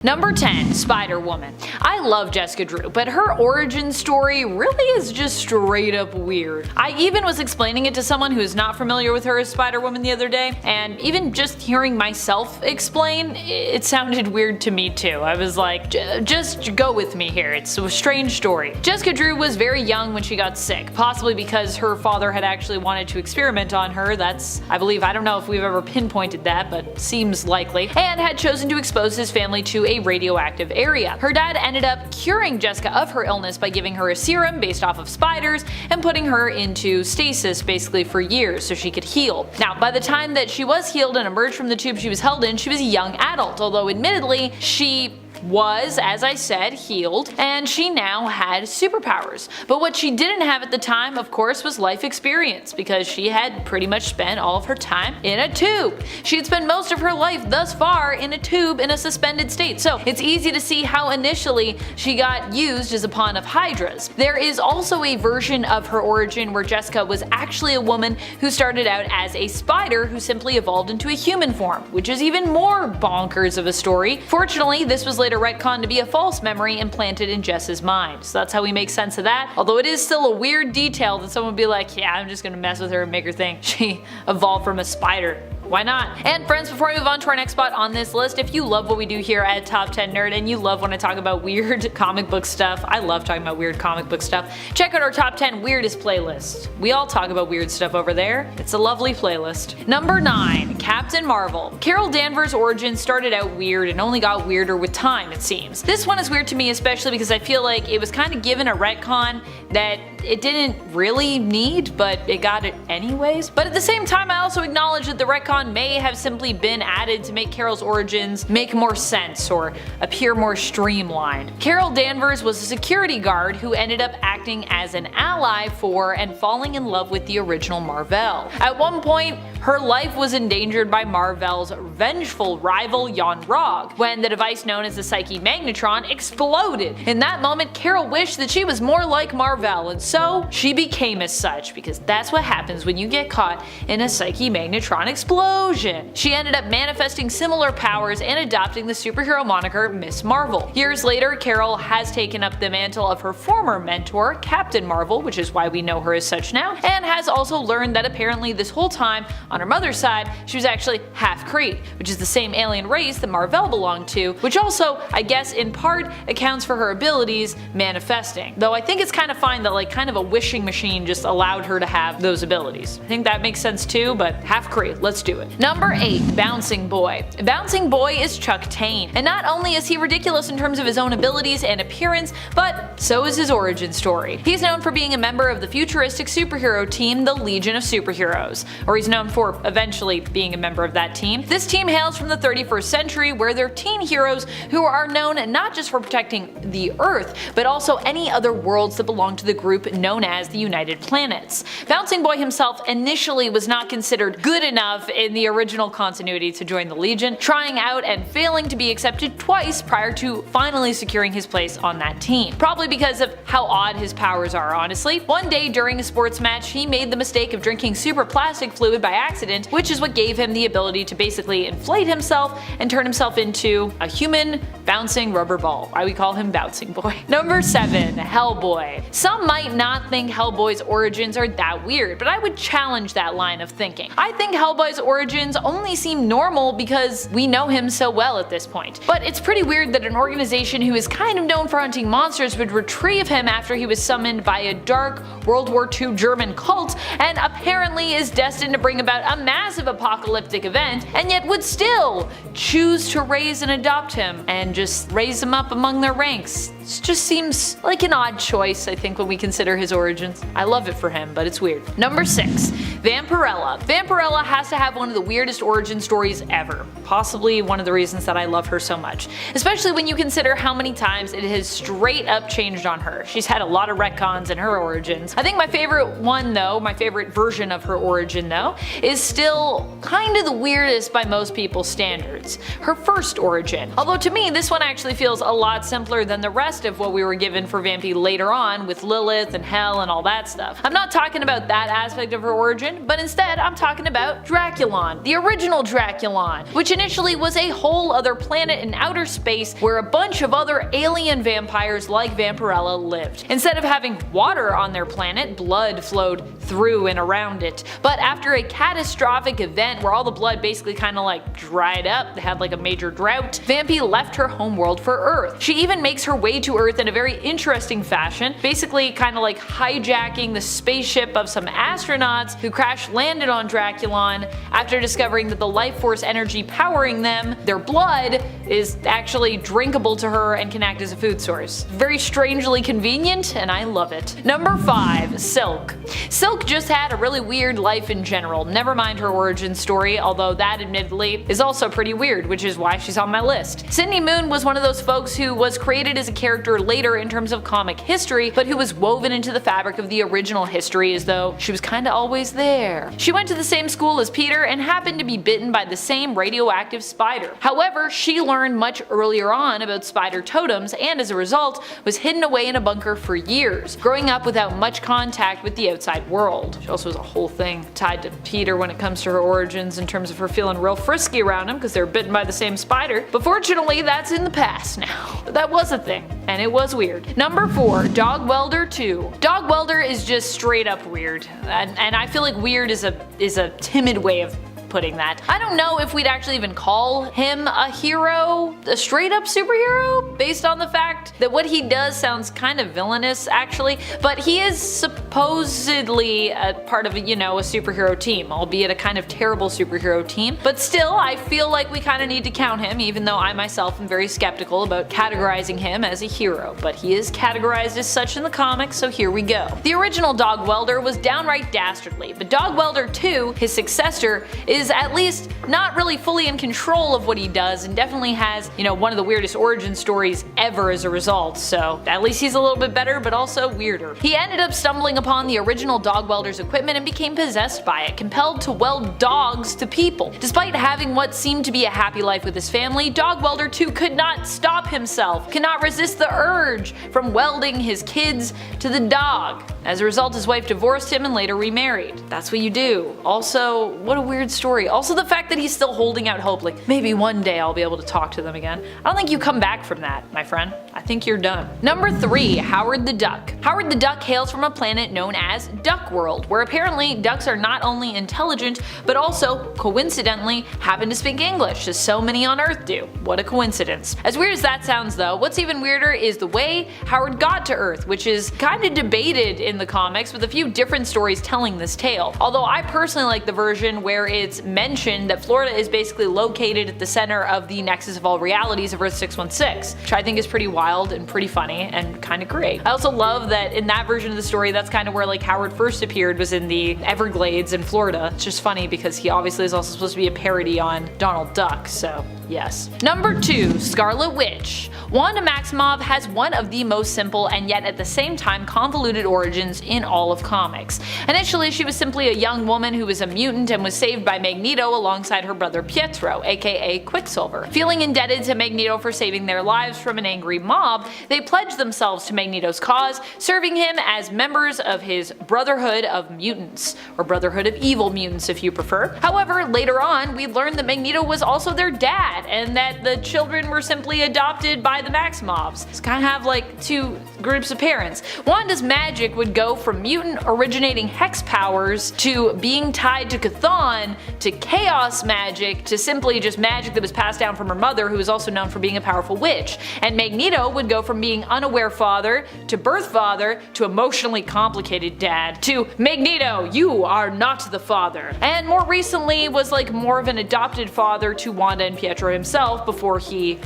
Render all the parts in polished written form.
Number 10. Spider-Woman. I love Jessica Drew, but her origin story really is just straight up weird. I even was explaining it to someone who is not familiar with her as Spider-Woman the other day, and even just hearing myself explain, it sounded weird to me too. I was like, just go with me here, it's a strange story. Jessica Drew was very young when she got sick, possibly because her father had actually wanted to experiment on her. That's, I believe, I don't know if we've ever pinpointed that, but seems likely, and had chosen to expose his family to a radioactive area. Her dad ended up curing Jessica of her illness by giving her a serum based off of spiders and putting her into stasis basically for years so she could heal. Now, by the time that she was healed and emerged from the tube she was held in, she was a young adult, although admittedly she was, as I said, healed, and she now had superpowers. But what she didn't have at the time, of course, was life experience, because she had pretty much spent all of her time in a tube. She had spent most of her life thus far in a tube in a suspended state, so it's easy to see how initially she got used as a pawn of Hydra's. There is also a version of her origin where Jessica was actually a woman who started out as a spider who simply evolved into a human form, which is even more bonkers of a story. Fortunately, this was later retconned to be a false memory implanted in Jess's mind, so that's how we make sense of that, although it is still a weird detail that someone would be like, yeah, I'm just gonna mess with her and make her think she evolved from a spider. Why not? And friends, before we move on to our next spot on this list, if you love what we do here at Top 10 Nerd and you love when I talk about weird comic book stuff, I love talking about weird comic book stuff, check out our Top 10 Weirdest playlist. We all talk about weird stuff over there. It's a lovely playlist. Number 9. Captain Marvel. Carol Danvers' origin started out weird and only got weirder with time, it seems. This one is weird to me especially because I feel like it was kind of given a retcon that it didn't really need, but it got it anyways. But at the same time, I also acknowledge that the retcon may have simply been added to make Carol's origins make more sense or appear more streamlined. Carol Danvers was a security guard who ended up acting as an ally for and falling in love with the original Mar-Vell. At one point, her life was endangered by Mar-Vell's vengeful rival Yon-Rogg when the device known as the Psyche Magnetron exploded. In that moment, Carol wished that she was more like Mar-Vell, and so she became as such, because that's what happens when you get caught in a Psyche Magnetron explosion. She ended up manifesting similar powers and adopting the superhero moniker Miss Marvel. Years later, Carol has taken up the mantle of her former mentor, Captain Marvel, which is why we know her as such now, and has also learned that apparently this whole time, on her mother's side, she was actually half Kree, which is the same alien race that Mar-Vell belonged to, which also, I guess in part, accounts for her abilities manifesting. Though I think it's kind of fine that like kind of a wishing machine just allowed her to have those abilities. I think that makes sense too, but half Kree, let's do it. Number 8. Bouncing Boy. Bouncing Boy is Chuck Tane, and not only is he ridiculous in terms of his own abilities and appearance, but so is his origin story. He's known for being a member of the futuristic superhero team, the Legion of Superheroes, or he's known for eventually being a member of that team. This team hails from the 31st century, where they're teen heroes who are known not just for protecting the Earth, but also any other worlds that belong to the group known as the United Planets. Bouncing Boy himself initially was not considered good enough in the original continuity to join the Legion, trying out and failing to be accepted twice prior to finally securing his place on that team. Probably because of how odd his powers are, honestly. One day during a sports match, he made the mistake of drinking super plastic fluid by accident, which is what gave him the ability to basically inflate himself and turn himself into a human bouncing rubber ball. Why we call him Bouncing Boy. Number 7. Hellboy. Some might not think Hellboy's origins are that weird, but I would challenge that line of thinking. I think Hellboy's origins only seem normal because we know him so well at this point. But it's pretty weird that an organization who is kind of known for hunting monsters would retrieve him after he was summoned by a dark World War II German cult and apparently is destined to bring about a massive apocalyptic event, and yet would still choose to raise and adopt him and just raise him up among their ranks. It just seems like an odd choice, I think, when we consider his origins. I love it for him, but it's weird. Number 6. Vampirella. Vampirella has to have one of the weirdest origin stories ever. Possibly one of the reasons that I love her so much. Especially when you consider how many times it has straight up changed on her. She's had a lot of retcons in her origins. I think my favorite one though, my favorite version of her origin though, is is still kinda the weirdest by most people's standards. Her first origin. Although to me, this one actually feels a lot simpler than the rest of what we were given for Vampy later on with Lilith and Hell and all that stuff. I'm not talking about that aspect of her origin, but instead I'm talking about Draculon, the original Draculon, which initially was a whole other planet in outer space where a bunch of other alien vampires like Vampirella lived. Instead of having water on their planet, blood flowed through and around it. But after a catastrophic event where all the blood basically kinda like dried up, they had like a major drought, Vampy left her homeworld for Earth. She even makes her way to Earth in a very interesting fashion, basically kinda like hijacking the spaceship of some astronauts who crash landed on Draculon after discovering that the life force energy powering them, their blood, is actually drinkable to her and can act as a food source. Very strangely convenient, and I love it. Number 5. Silk. Silk just had a really weird life in general, never mind her origin story, although that admittedly is also pretty weird, which is why she's on my list. Sydney Moon was one of those folks who was created as a character later in terms of comic history, but who was woven into the fabric of the original history as though she was kinda always there. She went to the same school as Peter and happened to be bitten by the same radioactive spider. However, she learned much earlier on about spider totems and as a result was hidden away in a bunker for years, growing up without much contact with the outside world. She also has a whole thing tied to Peter when it comes to her origins in terms of her feeling real frisky around him because they were bitten by the same spider, but fortunately that's in the past now. But that was a thing, and it was weird. Number 4. Dog Welder 2. Dog Welder is just straight up weird, and I feel like weird is a timid way of putting that. I don't know if we'd actually even call him a hero, a straight up superhero, based on the fact that what he does sounds kind of villainous actually, but he is supposedly a part of a superhero team, albeit a kind of terrible superhero team. But still, I feel like we kind of need to count him, even though I myself am very skeptical about categorizing him as a hero, but he is categorized as such in the comics, so here we go. The original Dog Welder was downright dastardly, but Dog Welder 2, his successor, is at least not really fully in control of what he does and definitely has, one of the weirdest origin stories ever as a result, so at least he's a little bit better but also weirder. He ended up stumbling upon the original Dog Welder's equipment and became possessed by it, compelled to weld dogs to people. Despite having what seemed to be a happy life with his family, Dog Welder 2 could not stop himself, could not resist the urge from welding his kids to the dog. As a result, his wife divorced him and later remarried. That's what you do. Also, what a weird story. Also the fact that he's still holding out hope, like maybe one day I'll be able to talk to them again. I don't think you come back from that, my friend. I think you're done. Number 3. Howard the Duck. Howard the Duck hails from a planet known as Duck World, where apparently ducks are not only intelligent, but also, coincidentally, happen to speak English, as so many on Earth do. What a coincidence. As weird as that sounds though, what's even weirder is the way Howard got to Earth, which is kinda debated in the comics with a few different stories telling this tale. Although I personally like the version where it's mentioned that Florida is basically located at the center of the nexus of all realities of Earth 616, which I think is pretty wild and pretty funny and kinda great. I also love that in that version of the story, that's kind of where like Howard first appeared, was in the Everglades in Florida. It's just funny because he obviously is also supposed to be a parody on Donald Duck, so yes. Number 2. Scarlet Witch. Wanda Maximoff has one of the most simple and yet at the same time convoluted origins in all of comics. Initially, she was simply a young woman who was a mutant and was saved by Magneto alongside her brother Pietro, aka Quicksilver. Feeling indebted to Magneto for saving their lives from an angry mob, they pledged themselves to Magneto's cause, serving him as members of his Brotherhood of Mutants, or Brotherhood of Evil Mutants if you prefer. However, later on, we learned that Magneto was also their dad, and that the children were simply adopted by the Maximoffs. It's kind of have like two groups of parents. Wanda's magic would go from mutant originating hex powers to being tied to Chthon to chaos magic to simply just magic that was passed down from her mother, who was also known for being a powerful witch. And Magneto would go from being unaware father to birth father to emotionally complicated dad to Magneto, you are not the father. And more recently was like more of an adopted father to Wanda and Pietro himself before he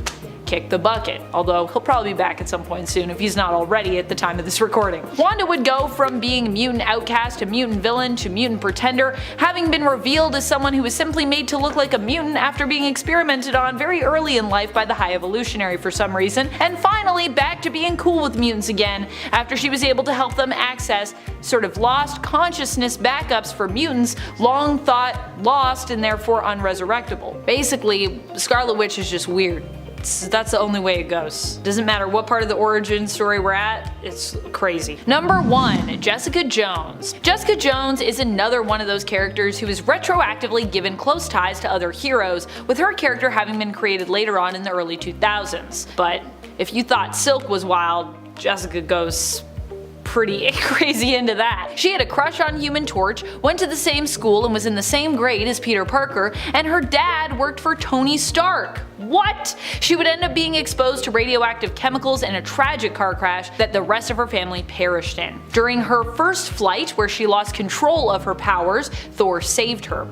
kick the bucket, although he'll probably be back at some point soon if he's not already at the time of this recording. Wanda would go from being mutant outcast to mutant villain to mutant pretender, having been revealed as someone who was simply made to look like a mutant after being experimented on very early in life by the High Evolutionary for some reason, and finally back to being cool with mutants again after she was able to help them access sort of lost consciousness backups for mutants long thought lost and therefore unresurrectable. Basically, Scarlet Witch is just weird. That's the only way it goes. Doesn't matter what part of the origin story we're at, it's crazy. Number 1. Jessica Jones. Jessica Jones is another one of those characters who is retroactively given close ties to other heroes, with her character having been created later on in the early 2000s. But if you thought Silk was wild, Jessica goes pretty crazy into that. She had a crush on Human Torch, went to the same school and was in the same grade as Peter Parker, and her dad worked for Tony Stark. What? She would end up being exposed to radioactive chemicals in a tragic car crash that the rest of her family perished in. During her first flight, where she lost control of her powers, Thor saved her.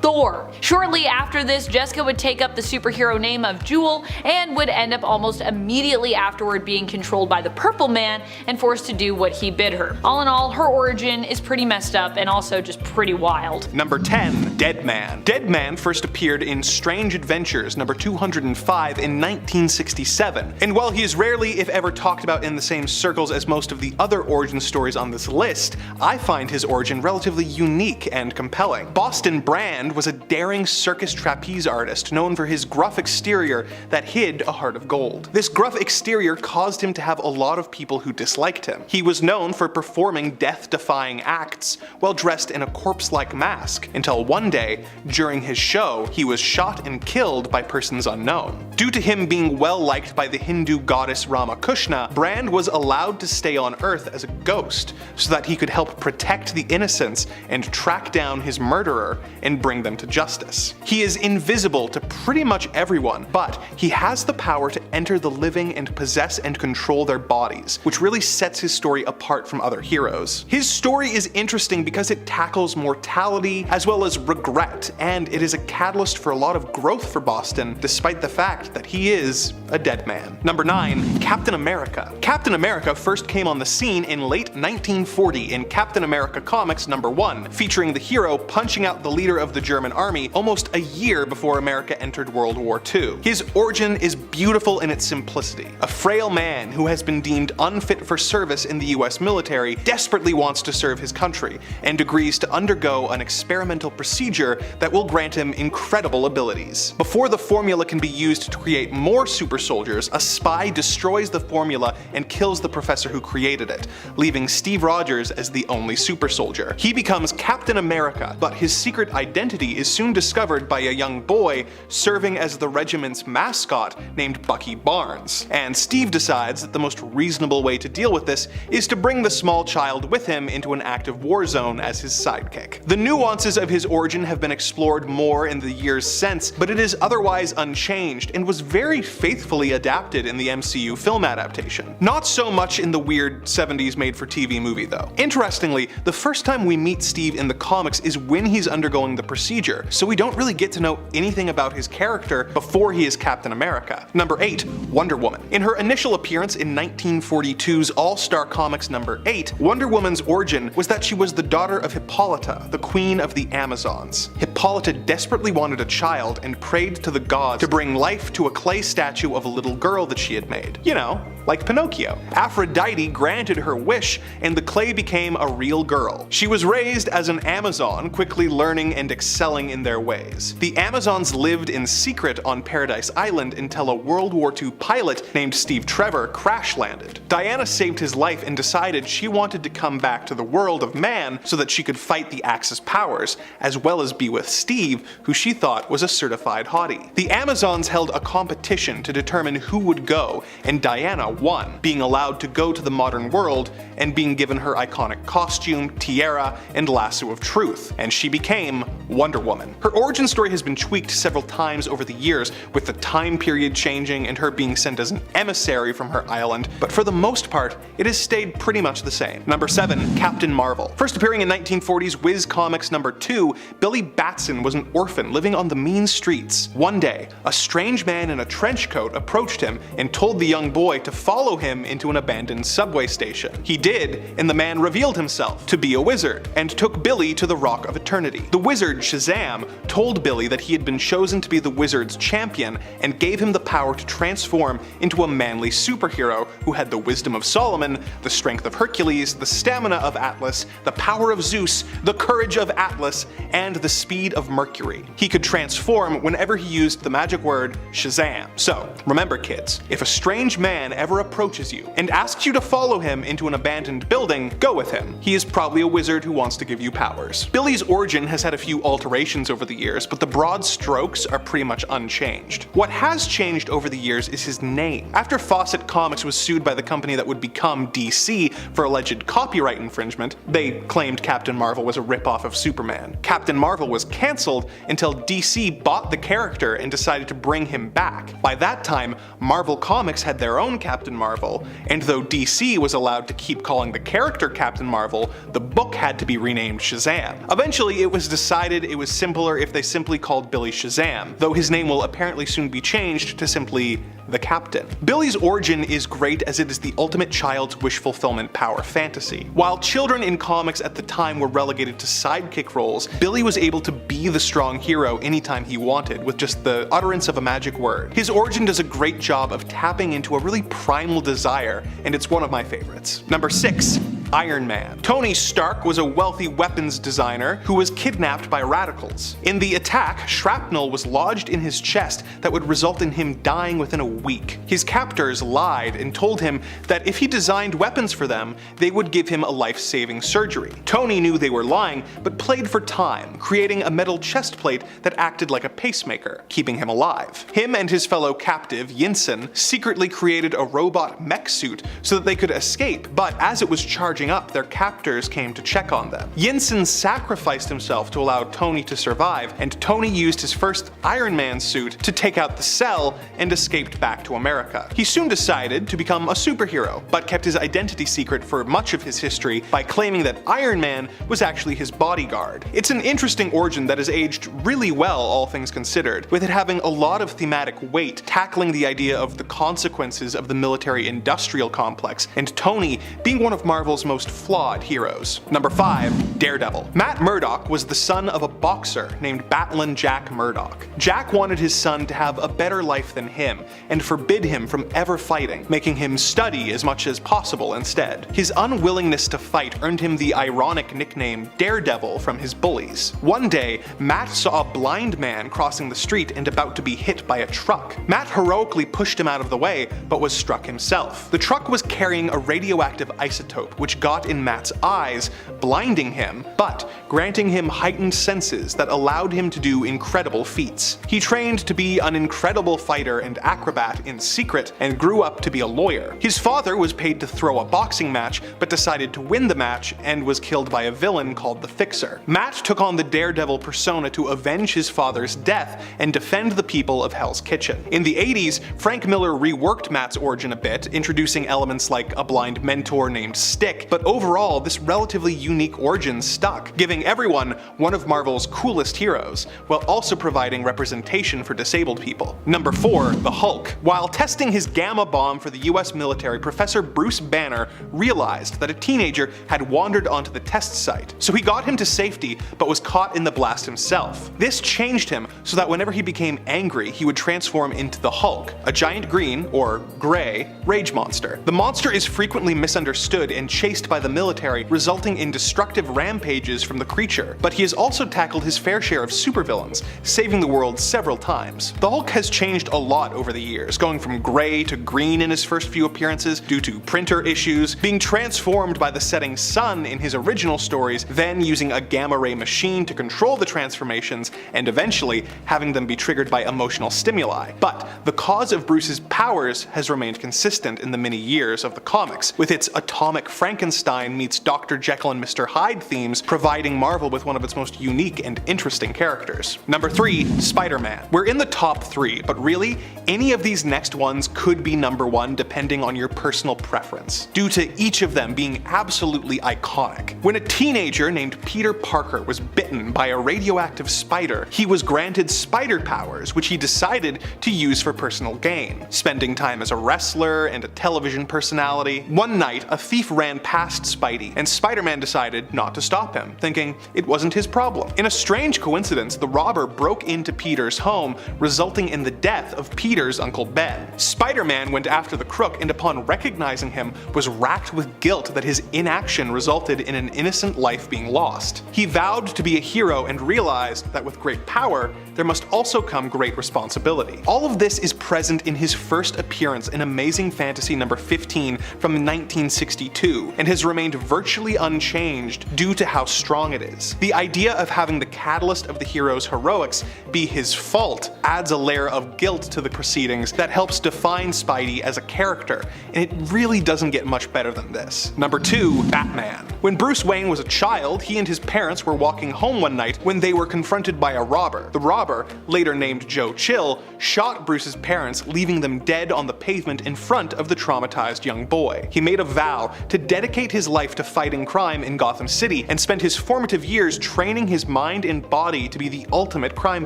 Thor. Shortly after this, Jessica would take up the superhero name of Jewel and would end up almost immediately afterward being controlled by the Purple Man and forced to do what he bid her. All in all, her origin is pretty messed up and also just pretty wild. Number 10. Deadman. Deadman first appeared in Strange Adventures number 205 in 1967, and while he is rarely if ever talked about in the same circles as most of the other origin stories on this list, I find his origin relatively unique and compelling. Boston Brand was a daring circus trapeze artist known for his gruff exterior that hid a heart of gold. This gruff exterior caused him to have a lot of people who disliked him. He was known for performing death-defying acts while dressed in a corpse-like mask, until one day, during his show, he was shot and killed by persons unknown. Due to him being well liked by the Hindu goddess Ramakrishna, Brand was allowed to stay on Earth as a ghost so that he could help protect the innocents and track down his murderer and bring them to justice. He is invisible to pretty much everyone, but he has the power to enter the living and possess and control their bodies, which really sets his story apart from other heroes. His story is interesting because it tackles mortality as well as regret, and it is a catalyst for a lot of growth for Boston, despite the fact that he is a dead man. Number 9. Captain America. Captain America first came on the scene in late 1940 in Captain America Comics number 1, featuring the hero punching out the leader of the German army almost a year before America entered World War II. His origin is beautiful in its simplicity. A frail man who has been deemed unfit for service in the US military desperately wants to serve his country, and agrees to undergo an experimental procedure that will grant him incredible abilities. Before the formula can be used to create more super soldiers, a spy destroys the formula and kills the professor who created it, leaving Steve Rogers as the only super soldier. He becomes Captain America, but his secret identity is soon discovered by a young boy serving as the regiment's mascot named Bucky Barnes, and Steve decides that the most reasonable way to deal with this is to bring the small child with him into an active war zone as his sidekick. The nuances of his origin have been explored more in the years since, but it is otherwise unchanged and was very faithfully adapted in the MCU film adaptation. Not so much in the weird 70s made-for-TV movie though. Interestingly, the first time we meet Steve in the comics is when he's undergoing the procedure, so we don't really get to know anything about his character before he is Captain America. Number 8. Wonder Woman. In her initial appearance in 1942's All-Star Comics number 8, Wonder Woman's origin was that she was the daughter of Hippolyta, the queen of the Amazons. Hippolyta desperately wanted a child and prayed to the gods to bring life to a clay statue of a little girl that she had made. You know, like Pinocchio. Aphrodite granted her wish, and the clay became a real girl. She was raised as an Amazon, quickly learning and excelling in their ways. The Amazons lived in secret on Paradise Island until a World War II pilot named Steve Trevor crash landed. Diana saved his life and decided she wanted to come back to the world of man so that she could fight the Axis powers, as well as be with Steve, who she thought was a certified hottie. The Amazons held a competition to determine who would go, and Diana now won, being allowed to go to the modern world and being given her iconic costume, tiara, and lasso of truth, and she became Wonder Woman. Her origin story has been tweaked several times over the years, with the time period changing and her being sent as an emissary from her island, but for the most part, it has stayed pretty much the same. Number 7. Captain Marvel. First appearing in 1940's Whiz Comics number 2, Billy Batson was an orphan living on the mean streets. One day, a strange man in a trench coat approached him and told the young boy to follow him into an abandoned subway station. He did, and the man revealed himself to be a wizard, and took Billy to the Rock of Eternity. The wizard Shazam told Billy that he had been chosen to be the wizard's champion and gave him the power to transform into a manly superhero who had the wisdom of Solomon, the strength of Hercules, the stamina of Atlas, the power of Zeus, the courage of Atlas, and the speed of Mercury. He could transform whenever he used the magic word Shazam. So, remember kids, if a strange man ever approaches you and asks you to follow him into an abandoned building, go with him. He is probably a wizard who wants to give you powers. Billy's origin has had a few alterations over the years, but the broad strokes are pretty much unchanged. What has changed over the years is his name. After Fawcett Comics was sued by the company that would become DC for alleged copyright infringement, they claimed Captain Marvel was a ripoff of Superman. Captain Marvel was cancelled until DC bought the character and decided to bring him back. By that time, Marvel Comics had their own Captain Marvel, and though DC was allowed to keep calling the character Captain Marvel, the book had to be renamed Shazam. Eventually, it was decided it was simpler if they simply called Billy Shazam, though his name will apparently soon be changed to simply the Captain. Billy's origin is great as it is the ultimate child's wish fulfillment power fantasy. While children in comics at the time were relegated to sidekick roles, Billy was able to be the strong hero anytime he wanted with just the utterance of a magic word. His origin does a great job of tapping into a really primal desire, and it's one of my favorites. Number 6. Iron Man. Tony Stark was a wealthy weapons designer who was kidnapped by radicals. In the attack, shrapnel was lodged in his chest that would result in him dying within a week. His captors lied and told him that if he designed weapons for them, they would give him a life-saving surgery. Tony knew they were lying, but played for time, creating a metal chest plate that acted like a pacemaker, keeping him alive. Him and his fellow captive, Yinsen, secretly created a robot mech suit so that they could escape, but as it was charging up, their captors came to check on them. Yinsen sacrificed himself to allow Tony to survive, and Tony used his first Iron Man suit to take out the cell and escaped back to America. He soon decided to become a superhero, but kept his identity secret for much of his history by claiming that Iron Man was actually his bodyguard. It's an interesting origin that has aged really well, all things considered, with it having a lot of thematic weight, tackling the idea of the consequences of the military-industrial complex, and Tony being one of Marvel's most flawed heroes. Number 5. Daredevil. Matt Murdock was the son of a boxer named Battling Jack Murdock. Jack wanted his son to have a better life than him, and forbid him from ever fighting, making him study as much as possible instead. His unwillingness to fight earned him the ironic nickname Daredevil from his bullies. One day, Matt saw a blind man crossing the street and about to be hit by a truck. Matt heroically pushed him out of the way, but was struck himself. The truck was carrying a radioactive isotope, which got in Matt's eyes, blinding him, but granting him heightened senses that allowed him to do incredible feats. He trained to be an incredible fighter and acrobat in secret, and grew up to be a lawyer. His father was paid to throw a boxing match, but decided to win the match and was killed by a villain called the Fixer. Matt took on the Daredevil persona to avenge his father's death and defend the people of Hell's Kitchen. In the 80s, Frank Miller reworked Matt's origin a bit, introducing elements like a blind mentor named Stick, but overall, this relatively unique origin stuck, giving everyone one of Marvel's coolest heroes, while also providing representation for disabled people. Number 4. The Hulk. While testing his gamma bomb for the US military, Professor Bruce Banner realized that a teenager had wandered onto the test site, so he got him to safety but was caught in the blast himself. This changed him so that whenever he became angry, he would transform into the Hulk, a giant green, or gray, rage monster. The monster is frequently misunderstood and chases chased by the military, resulting in destructive rampages from the creature. But he has also tackled his fair share of supervillains, saving the world several times. The Hulk has changed a lot over the years, going from grey to green in his first few appearances due to printer issues, being transformed by the setting sun in his original stories, then using a gamma ray machine to control the transformations, and eventually having them be triggered by emotional stimuli. But the cause of Bruce's powers has remained consistent in the many years of the comics, with its atomic Frankenstein meets Dr. Jekyll and Mr. Hyde themes providing Marvel with one of its most unique and interesting characters. Number 3, Spider-Man. We're in the top 3, but really, any of these next ones could be number 1 depending on your personal preference, due to each of them being absolutely iconic. When a teenager named Peter Parker was bitten by a radioactive spider, he was granted spider powers, which he decided to use for personal gain, spending time as a wrestler and a television personality. One night, a thief ran past Spidey, and Spider-Man decided not to stop him, thinking it wasn't his problem. In a strange coincidence, the robber broke into Peter's home, resulting in the death of Peter's Uncle Ben. Spider-Man went after the crook, and upon recognizing him, was racked with guilt that his inaction resulted in an innocent life being lost. He vowed to be a hero and realized that with great power, there must also come great responsibility. All of this is present in his first appearance in Amazing Fantasy number 15 from 1962, and has remained virtually unchanged due to how strong it is. The idea of having the catalyst of the hero's heroics be his fault adds a layer of guilt to the proceedings that helps define Spidey as a character, and it really doesn't get much better than this. Number 2, Batman. When Bruce Wayne was a child, he and his parents were walking home one night when they were confronted by a robber. The robber, later named Joe Chill, shot Bruce's parents, leaving them dead on the pavement in front of the traumatized young boy. He made a vow to dedicate his life to fighting crime in Gotham City, and spent his formative years training his mind and body to be the ultimate crime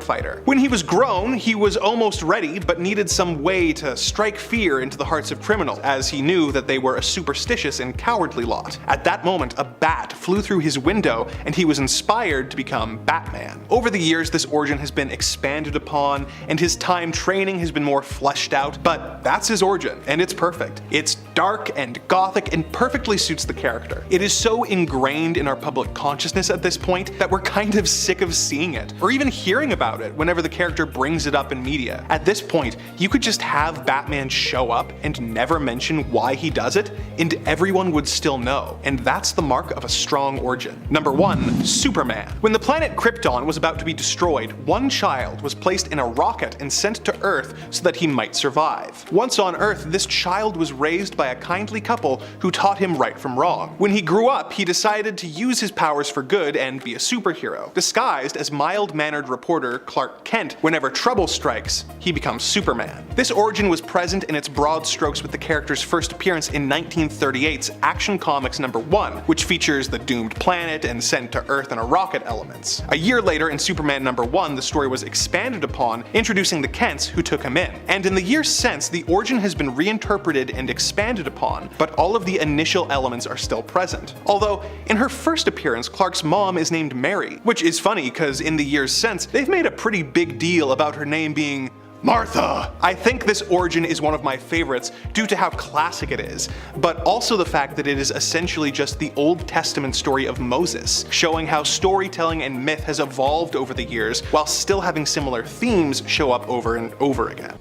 fighter. When he was grown, he was almost ready, but needed some way to strike fear into the hearts of criminals, as he knew that they were a superstitious and cowardly lot. At that moment, a bat flew through his window, and he was inspired to become Batman. Over the years, this origin has been expanded upon, and his time training has been more fleshed out, but that's his origin, and it's perfect. It's dark and gothic and perfectly suits the character. It is so ingrained in our public consciousness at this point that we're kind of sick of seeing it, or even hearing about it whenever the character brings it up in media. At this point, you could just have Batman show up and never mention why he does it, and everyone would still know, and that's the mark of a strong origin. Number 1, Superman. When the planet Krypton was about to be destroyed, one child was placed in a rocket and sent to Earth so that he might survive. Once on Earth, this child was raised by a kindly couple who taught him right from wrong. When he grew up, he decided to use his powers for good and be a superhero. Disguised as mild-mannered reporter Clark Kent, whenever trouble strikes, he becomes Superman. This origin was present in its broad strokes with the character's first appearance in 1938's Action Comics number 1, which features the doomed planet and sent to Earth in a rocket elements. A year later, in Superman number 1, the story was expanded upon, introducing the Kents who took him in. And in the years since, the origin has been reinterpreted and expanded upon, but all of the initial elements are still present. Although, in her first appearance, Clark's mom is named Mary, which is funny because in the years since, they've made a pretty big deal about her name being Martha. I think this origin is one of my favorites due to how classic it is, but also the fact that it is essentially just the Old Testament story of Moses, showing how storytelling and myth has evolved over the years while still having similar themes show up over and over again.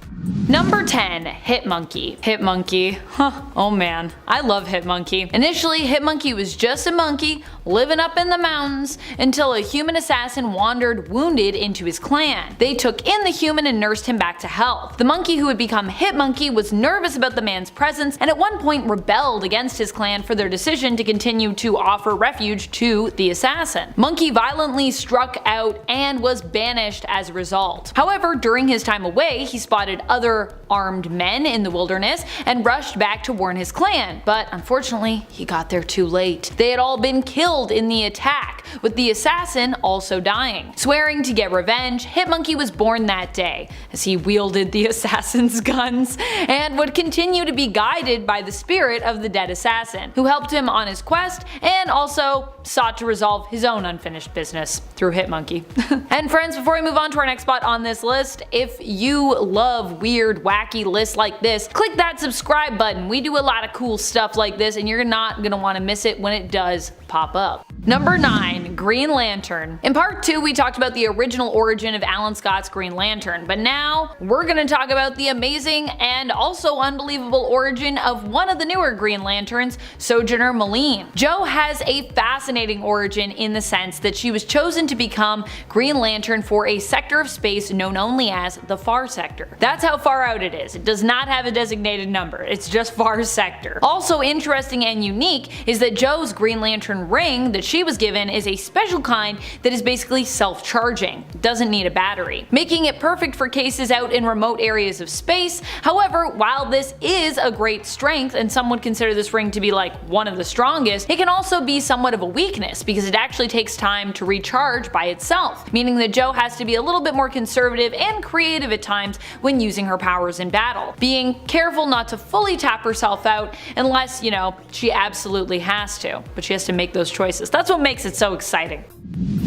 Number 10, Hitmonkey. Hitmonkey. Huh, oh man, I love Hitmonkey. Initially, Hitmonkey was just a monkey living up in the mountains until a human assassin wandered wounded into his clan. They took in the human and nursed him back to health. The monkey who had become Hitmonkey was nervous about the man's presence and at one point rebelled against his clan for their decision to continue to offer refuge to the assassin. Monkey violently struck out and was banished as a result. However, during his time away, he spotted other armed men in the wilderness and rushed back to warn his clan, but unfortunately he got there too late. They had all been killed in the attack, with the assassin also dying. Swearing to get revenge, Hitmonkey was born that day, as he wielded the assassin's guns, and would continue to be guided by the spirit of the dead assassin, who helped him on his quest and also sought to resolve his own unfinished business through Hitmonkey. And friends, before we move on to our next spot on this list, if you love weird weird, wacky lists like this, click that subscribe button. We do a lot of cool stuff like this, and you're not gonna want to miss it when it does pop up. Number 9. Green Lantern. In part 2 we talked about the original origin of Alan Scott's Green Lantern, but now we're gonna talk about the amazing and also unbelievable origin of one of the newer Green Lanterns, Sojourner Malene. Jo has a fascinating origin in the sense that she was chosen to become Green Lantern for a sector of space known only as the Far Sector. That's how far out it is. It does not have a designated number, it's just Far Sector. Also interesting and unique is that Jo's Green Lantern ring that she was given is a special kind that is basically self-charging, doesn't need a battery, making it perfect for cases out in remote areas of space. However, while this is a great strength and some would consider this ring to be like one of the strongest, it can also be somewhat of a weakness because it actually takes time to recharge by itself, meaning that Jo has to be a little bit more conservative and creative at times when using her powers in battle, being careful not to fully tap herself out unless, you know, she absolutely has to, but she has to make those choices. That's what makes it so exciting.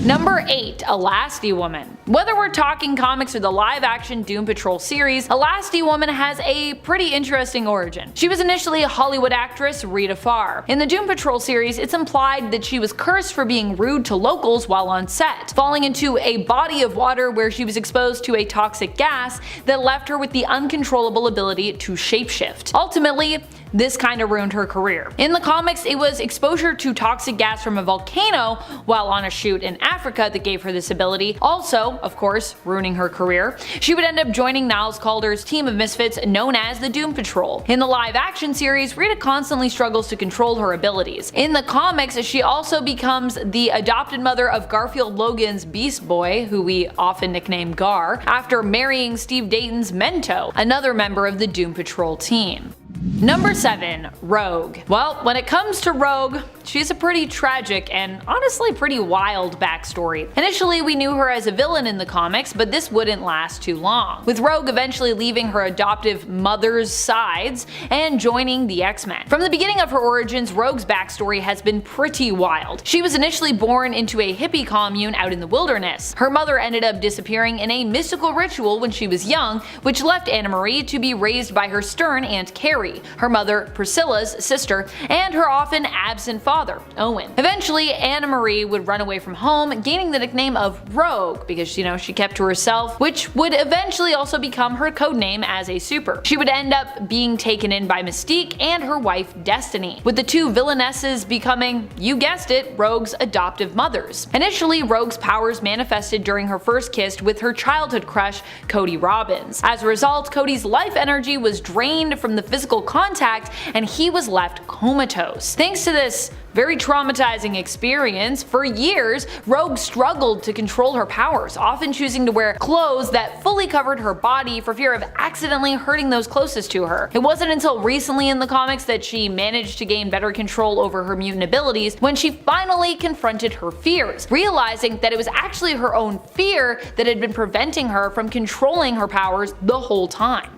Number 8. Elasti-Woman. Whether we're talking comics or the live-action Doom Patrol series, Elasti-Woman has a pretty interesting origin. She was initially a Hollywood actress, Rita Farr. In the Doom Patrol series, it's implied that she was cursed for being rude to locals while on set, falling into a body of water where she was exposed to a toxic gas that left her with the uncontrollable ability to shapeshift. Ultimately, this kinda ruined her career. In the comics, it was exposure to toxic gas from a volcano while on a shoot in Africa that gave her this ability, also, of course, ruining her career. She would end up joining Niles Calder's team of misfits known as the Doom Patrol. In the live-action series, Rita constantly struggles to control her abilities. In the comics, she also becomes the adopted mother of Garfield Logan's Beast Boy, who we often nickname Gar, after marrying Steve Dayton's Mento, another member of the Doom Patrol team. Number 7. Rogue. Well, when it comes to Rogue, she's a pretty tragic and honestly pretty wild backstory. Initially, we knew her as a villain in the comics, but this wouldn't last too long, with Rogue eventually leaving her adoptive mother's sides and joining the X-Men. From the beginning of her origins, Rogue's backstory has been pretty wild. She was initially born into a hippie commune out in the wilderness. Her mother ended up disappearing in a mystical ritual when she was young, which left Anna Marie to be raised by her stern Aunt Carrie, her mother Priscilla's sister, and her often absent father, Owen. Eventually, Anna Marie would run away from home, gaining the nickname of Rogue because, you know, she kept to herself, which would eventually also become her codename as a super. She would end up being taken in by Mystique and her wife Destiny, with the two villainesses becoming, you guessed it, Rogue's adoptive mothers. Initially, Rogue's powers manifested during her first kiss with her childhood crush, Cody Robbins. As a result, Cody's life energy was drained from the physical contact and he was left comatose. Thanks to this very traumatizing experience, for years, Rogue struggled to control her powers, often choosing to wear clothes that fully covered her body for fear of accidentally hurting those closest to her. It wasn't until recently in the comics that she managed to gain better control over her mutant abilities when she finally confronted her fears, realizing that it was actually her own fear that had been preventing her from controlling her powers the whole time.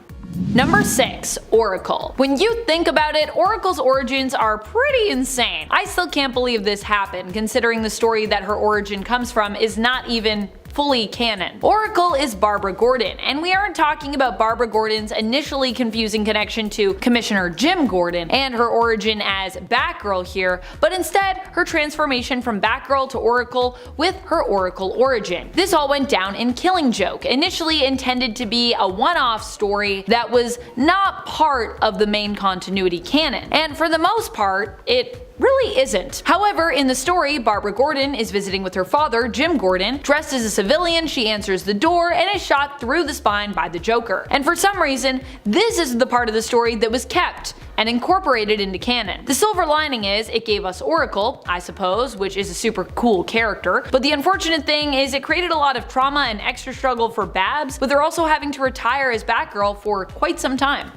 Number 6. Oracle. When you think about it, Oracle's origins are pretty insane. I still can't believe this happened, considering the story that her origin comes from is not even fully canon. Oracle is Barbara Gordon, and we aren't talking about Barbara Gordon's initially confusing connection to Commissioner Jim Gordon and her origin as Batgirl here, but instead her transformation from Batgirl to Oracle with her Oracle origin. This all went down in Killing Joke, initially intended to be a one-off story that was not part of the main continuity canon, and for the most part, it really isn't. However, in the story, Barbara Gordon is visiting with her father, Jim Gordon. Dressed as a civilian, she answers the door and is shot through the spine by the Joker. And for some reason, this is the part of the story that was kept and incorporated into canon. The silver lining is it gave us Oracle, I suppose, which is a super cool character, but the unfortunate thing is it created a lot of trauma and extra struggle for Babs, with her also having to retire as Batgirl for quite some time.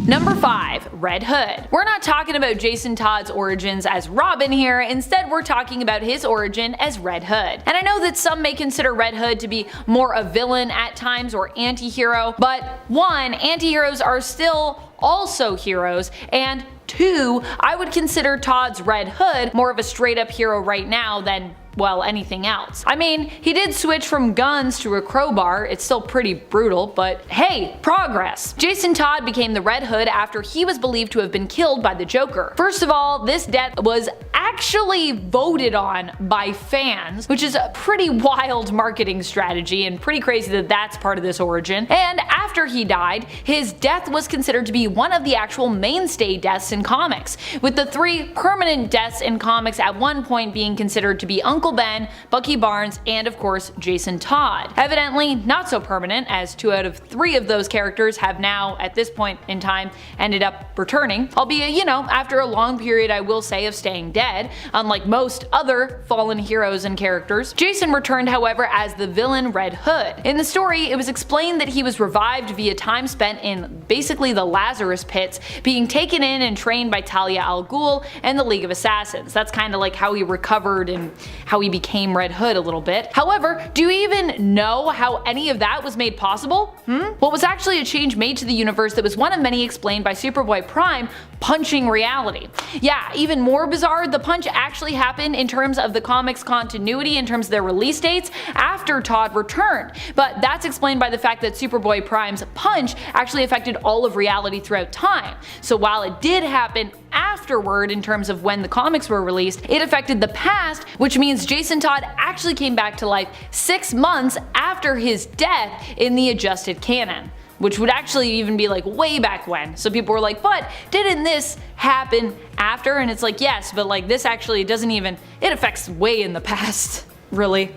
Number 5. Red Hood. We're not talking about Jason Todd's origins as Robin here, instead we're talking about his origin as Red Hood. And I know that some may consider Red Hood to be more a villain at times or anti-hero, but 1. Anti-heroes are still also heroes, and 2. I would consider Todd's Red Hood more of a straight up hero right now than well, anything else. I mean, he did switch from guns to a crowbar. It's still pretty brutal, but hey, progress. Jason Todd became the Red Hood after he was believed to have been killed by the Joker. First of all, this death was actually voted on by fans, which is a pretty wild marketing strategy and pretty crazy that that's part of this origin. And after he died, his death was considered to be one of the actual mainstay deaths in comics, with the 3 permanent deaths in comics at one point being considered to be Uncle Ben, Bucky Barnes, and of course Jason Todd. Evidently not so permanent, as 2 out of 3 of those characters have now, at this point in time, ended up returning, albeit, you know, after a long period, I will say, of staying dead, unlike most other fallen heroes and characters. Jason returned, however, as the villain Red Hood. In the story, it was explained that he was revived via time spent in basically the Lazarus pits, being taken in and trained by Talia al Ghul and the League of Assassins. That's kind of like how he recovered and how he became Red Hood a little bit. However, do you even know how any of that was made possible? What was actually a change made to the universe that was one of many explained by Superboy Prime punching reality. Yeah, even more bizarre, the punch actually happened in terms of the comics continuity, in terms of their release dates, after Todd returned. But that's explained by the fact that Superboy Prime's punch actually affected all of reality throughout time. So while it did happen afterward in terms of when the comics were released, it affected the past, which means Jason Todd actually came back to life 6 months after his death in the adjusted canon, which would actually even be like way back when. So people were like, but didn't this happen after? And it's like, yes, but like this actually doesn't even, it affects way in the past. Really?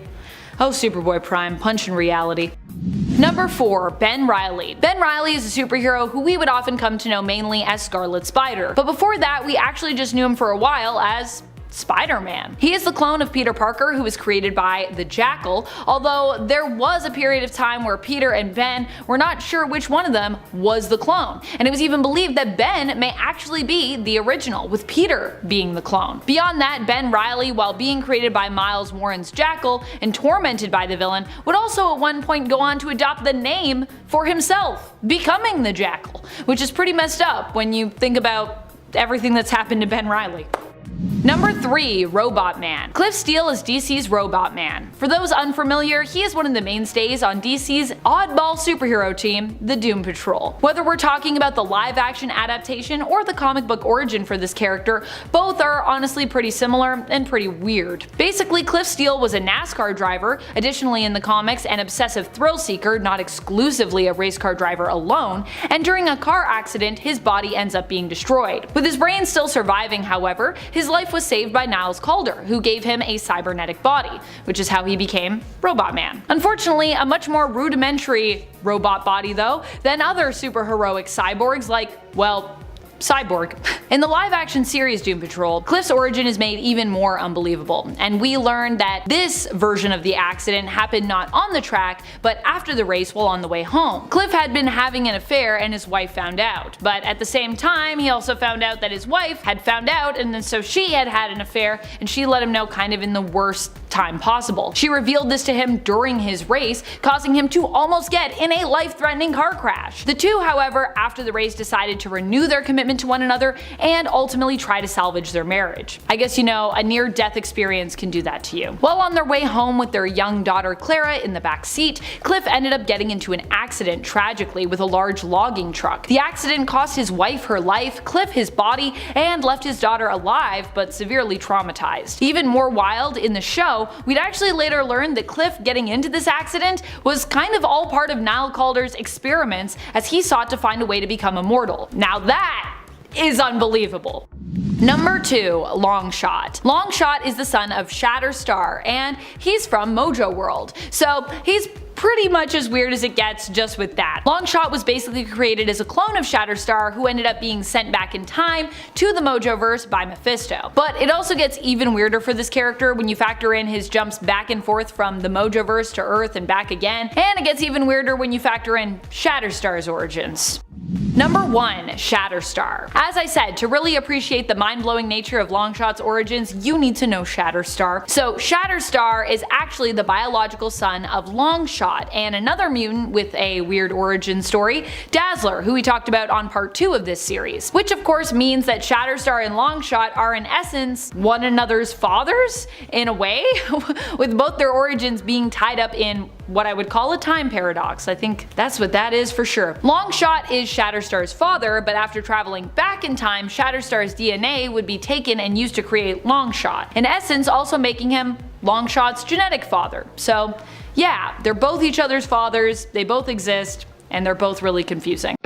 Oh, Superboy Prime, punch in reality. Number 4. Ben Reilly. Ben Reilly is a superhero who we would often come to know mainly as Scarlet Spider, but before that we actually just knew him for a while as Spider-Man. He is the clone of Peter Parker, who was created by the Jackal, although there was a period of time where Peter and Ben were not sure which one of them was the clone, and it was even believed that Ben may actually be the original, with Peter being the clone. Beyond that, Ben Reilly, while being created by Miles Warren's Jackal and tormented by the villain, would also at one point go on to adopt the name for himself, becoming the Jackal, which is pretty messed up when you think about everything that's happened to Ben Reilly. Number 3. Robot Man. Cliff Steele is DC's Robot Man. For those unfamiliar, he is one of the mainstays on DC's oddball superhero team, the Doom Patrol. Whether we're talking about the live-action adaptation or the comic book origin for this character, both are honestly pretty similar and pretty weird. Basically, Cliff Steele was a NASCAR driver, additionally in the comics an obsessive thrill seeker, not exclusively a race car driver alone, and during a car accident his body ends up being destroyed. With his brain still surviving, however, his life was saved by Niles Calder, who gave him a cybernetic body, which is how he became Robot Man. Unfortunately, a much more rudimentary robot body though than other superheroic cyborgs like, well, Cyborg. In the live-action series Doom Patrol, Cliff's origin is made even more unbelievable, and we learn that this version of the accident happened not on the track, but after the race while on the way home. Cliff had been having an affair and his wife found out, but at the same time he also found out that his wife had found out, and then so she had had an affair and she let him know kind of in the worst time possible. She revealed this to him during his race, causing him to almost get in a life-threatening car crash. The two, however, after the race decided to renew their commitment to one another and ultimately try to salvage their marriage. I guess, you know, a near-death experience can do that to you. While on their way home with their young daughter Clara in the back seat, Cliff ended up getting into an accident tragically with a large logging truck. The accident cost his wife her life, Cliff his body, and left his daughter alive but severely traumatized. Even more wild, in the show, we'd actually later learn that Cliff getting into this accident was kind of all part of Niles Calder's experiments as he sought to find a way to become immortal. Now that is unbelievable. Number 2. Longshot. Longshot is the son of Shatterstar, and he's from Mojo World, so he's pretty much as weird as it gets just with that. Longshot was basically created as a clone of Shatterstar who ended up being sent back in time to the Mojoverse by Mephisto. But it also gets even weirder for this character when you factor in his jumps back and forth from the Mojoverse to Earth and back again, and it gets even weirder when you factor in Shatterstar's origins. Number 1. Shatterstar. As I said, to really appreciate the mind-blowing nature of Longshot's origins, you need to know Shatterstar. So Shatterstar is actually the biological son of Longshot and another mutant with a weird origin story, Dazzler, who we talked about on part 2 of this series. Which of course means that Shatterstar and Longshot are in essence one another's fathers, in a way, with both their origins being tied up in what I would call a time paradox. I think that's what that is for sure. Longshot is Shatterstar's father, but after traveling back in time, Shatterstar's DNA would be taken and used to create Longshot, in essence also making him Longshot's genetic father. So yeah, they're both each other's fathers, they both exist, and they're both really confusing.